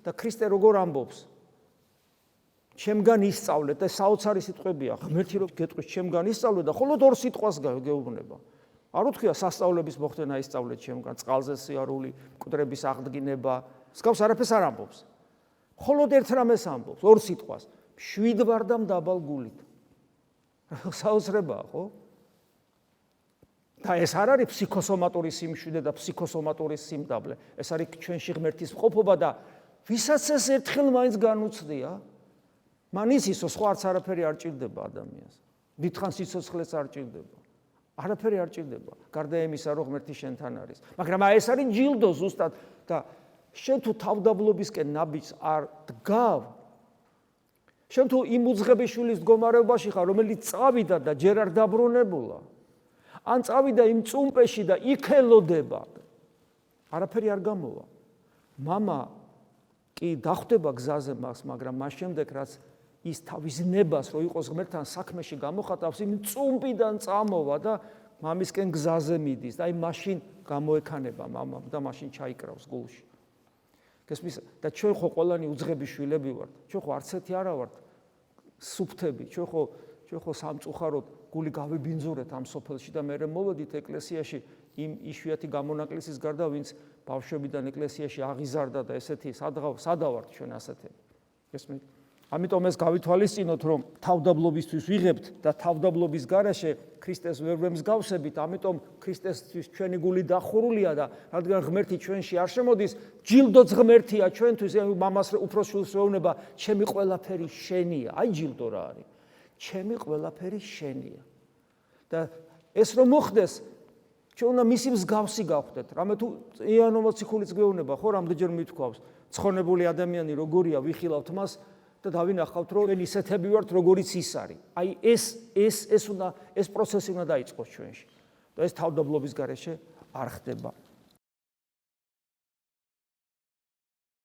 და ქრისტე როგორ ამბობს? ჩემგან ისწავლეთ და საოცარი სიტყვებია, ღმერთი რომ გეტყვის ჩემგან ისწავლეთ და მხოლოდ ორ სიტყვას გეუბნება. არ უთქვია სასწაულების მოხდენა ისწავლეთ ჩემგან, წყალზე სიარული, მკვდრების აღდგინება, მსგავს არაფერს არ ამბობს. მხოლოდ ერთ რამეს ამბობს, ორ სიტყვას, მშვიდ და მდაბალ გულით. საოცრებაა, ხო? და ეს არ არის ფსიქოსომატური სიმშვიდე და ფსიქოსომატური სიმდაბლე. ეს არის ჩვენში ღმერთის მყოფობა და ვისაც ეს ერთხელ მაინც განუცდია, მან ისისო სხვა არც არაფერი არ ჭირდება ადამიანს. დიდხანს სიცოცხლეც არ ჭირდება. არაფერი არ ჭირდება. გარდა იმისა, რომ ღმერთი შენთან არის. მაგრამ ეს არის ჯილდო ზუსტად და შენ თუ თავდაბლობისკენ ნაბიჯს არ დგავ, შენ თუ იმ უძღების შვილის მდგომარეობაში ხარ, რომელიც წავიდა და ჯერ არ დაბრუნებულა, ან წავიდა იმ წუმპეში და იქ ელოდება, არაფერი არ გამოვა. მამა კი დახვდება გზაზე მას, მაგრამ მას შემდეგ რაც ის თავის ნებას რო იყოს ღმერთთან საქმეში გამოხატავს, იმ წუმპიდან წამოვა და მამისკენ გზაზე მიდის და აი მაშინ გამოექანება მამამ და მაშინ ჩაიკრავს გულში. გესმის? და ჩვენ ხო ყველანი უძღების შვილები ვართ. ჩვენ ხო არც ერთი არა ვართ სუფთები. ჩვენ ხო სამწუხაროდ გული გავიბინძურეთ ამ სოფელში და მე მოვედით ეკლესიაში იმ იშვიათი გამონაკლისის გარდა, ვინც ბავშვებიდან ეკლესიაში აღიზარდა და ესეთი სადავართ ჩვენ ასეთები. გესმით? ამიტომ ეს გავითვალისწინოთ, რომ თავდაბლობისთვის ვიღებთ და თავდაბლობის garaშე ქრისტეს ვერ ვემსგავსებით, ამიტომ ქრისტესთვის ჩვენი გული დახურულია და რადგან ღმერთი ჩვენში არ შემოდის, ჯილდოც ღმერთია ჩვენთვის, მამას უფროს შვილს ეუბნება, ჩემი ყველაფერი შენია. აი ჯილდო რა არის. ჩემი ყველაფერი შენია. და ეს რომ მოხდეს, ჩვენ უნდა მისი მსგავსი გავხდეთ. რამე თუ იანო მოციქულიც გვეუბნება, ხო, რამდენჯერ მithქვავს, ცხონებული ადამიანი როგორია, ვიხილავთ მას და დავინახავთ, რომ ჩვენ ისეთები ვართ, როგორიც ის არის. აი ეს პროცესი უნდა დაიწყოს ჩვენში. და ეს თავდაბლობის garaშე არ ხდება.